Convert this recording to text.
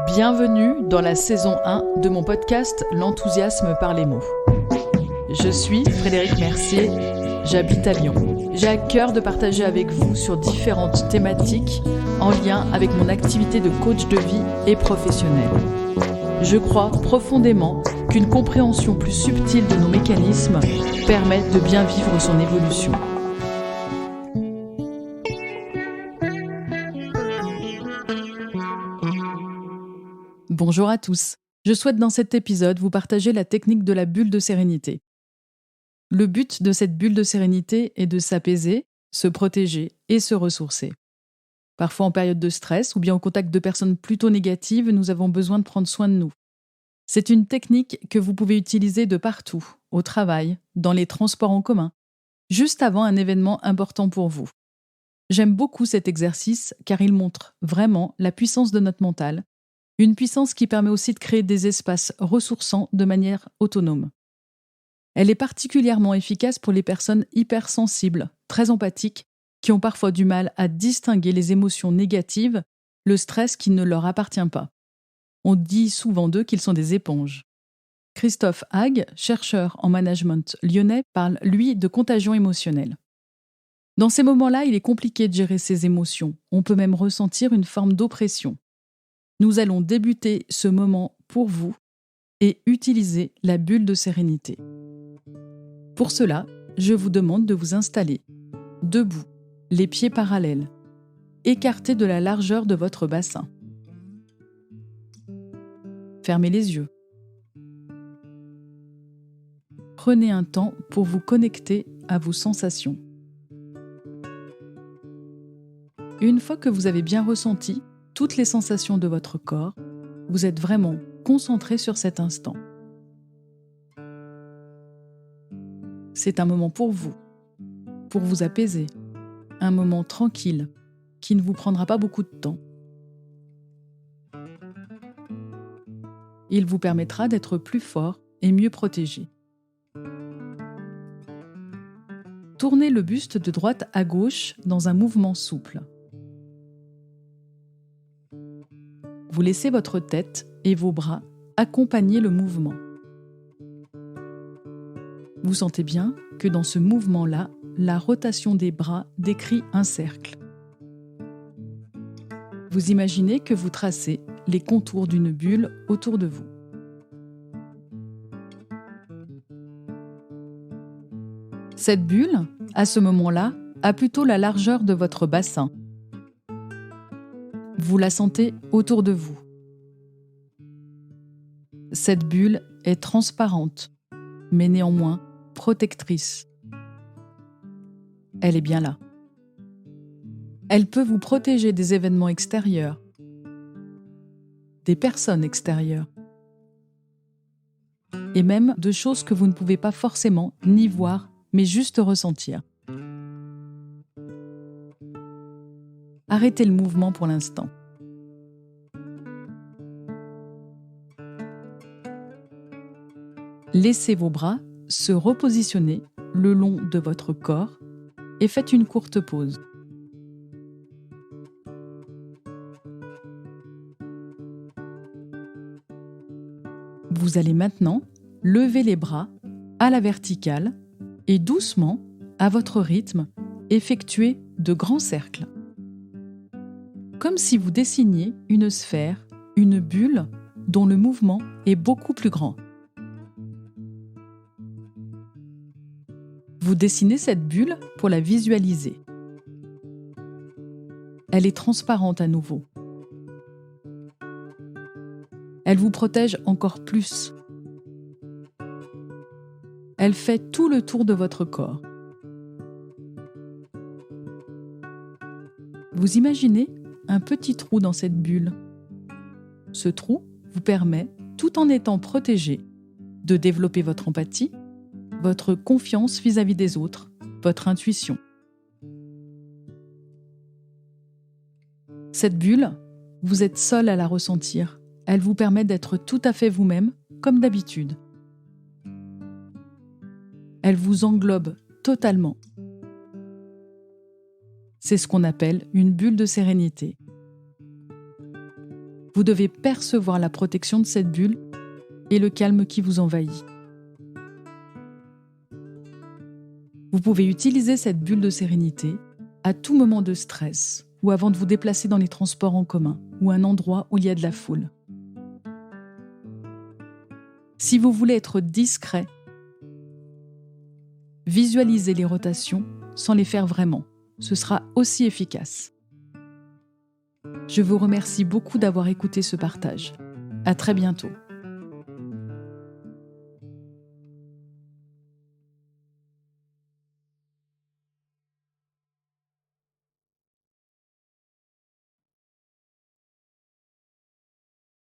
Bienvenue dans la saison 1 de mon podcast L'enthousiasme par les mots. Je suis Frédéric Mercier, j'habite à Lyon. J'ai à cœur de partager avec vous sur différentes thématiques en lien avec mon activité de coach de vie et professionnel. Je crois profondément qu'une compréhension plus subtile de nos mécanismes permet de bien vivre son évolution. Bonjour à tous. Je souhaite dans cet épisode vous partager la technique de la bulle de sérénité. Le but de cette bulle de sérénité est de s'apaiser, se protéger et se ressourcer. Parfois en période de stress ou bien au contact de personnes plutôt négatives, nous avons besoin de prendre soin de nous. C'est une technique que vous pouvez utiliser de partout, au travail, dans les transports en commun, juste avant un événement important pour vous. J'aime beaucoup cet exercice car il montre vraiment la puissance de notre mental, une puissance qui permet aussi de créer des espaces ressourçants de manière autonome. Elle est particulièrement efficace pour les personnes hypersensibles, très empathiques, qui ont parfois du mal à distinguer les émotions négatives, le stress qui ne leur appartient pas. On dit souvent d'eux qu'ils sont des éponges. Christophe Hague, chercheur en management lyonnais, parle, lui, de contagion émotionnelle. Dans ces moments-là, il est compliqué de gérer ses émotions. On peut même ressentir une forme d'oppression. Nous allons débuter ce moment pour vous et utiliser la bulle de sérénité. Pour cela, je vous demande de vous installer debout, les pieds parallèles, écartés de la largeur de votre bassin. Fermez les yeux. Prenez un temps pour vous connecter à vos sensations. Une fois que vous avez bien ressenti toutes les sensations de votre corps, vous êtes vraiment concentré sur cet instant. C'est un moment pour vous apaiser, un moment tranquille qui ne vous prendra pas beaucoup de temps. Il vous permettra d'être plus fort et mieux protégé. Tournez le buste de droite à gauche dans un mouvement souple. Vous laissez votre tête et vos bras accompagner le mouvement. Vous sentez bien que dans ce mouvement-là, la rotation des bras décrit un cercle. Vous imaginez que vous tracez les contours d'une bulle autour de vous. Cette bulle, à ce moment-là, a plutôt la largeur de votre bassin. Vous la sentez autour de vous. Cette bulle est transparente, mais néanmoins protectrice. Elle est bien là. Elle peut vous protéger des événements extérieurs, des personnes extérieures, et même de choses que vous ne pouvez pas forcément ni voir, mais juste ressentir. Arrêtez le mouvement pour l'instant. Laissez vos bras se repositionner le long de votre corps et faites une courte pause. Vous allez maintenant lever les bras à la verticale et doucement, à votre rythme, effectuer de grands cercles. Comme si vous dessiniez une sphère, une bulle dont le mouvement est beaucoup plus grand. Vous dessinez cette bulle pour la visualiser. Elle est transparente à nouveau. Elle vous protège encore plus. Elle fait tout le tour de votre corps. Vous imaginez un petit trou dans cette bulle. Ce trou vous permet, tout en étant protégé, de développer votre empathie, votre confiance vis-à-vis des autres, votre intuition. Cette bulle, vous êtes seul à la ressentir. Elle vous permet d'être tout à fait vous-même, comme d'habitude. Elle vous englobe totalement. C'est ce qu'on appelle une bulle de sérénité. Vous devez percevoir la protection de cette bulle et le calme qui vous envahit. Vous pouvez utiliser cette bulle de sérénité à tout moment de stress ou avant de vous déplacer dans les transports en commun ou un endroit où il y a de la foule. Si vous voulez être discret, visualisez les rotations sans les faire vraiment. Ce sera aussi efficace. Je vous remercie beaucoup d'avoir écouté ce partage. À très bientôt.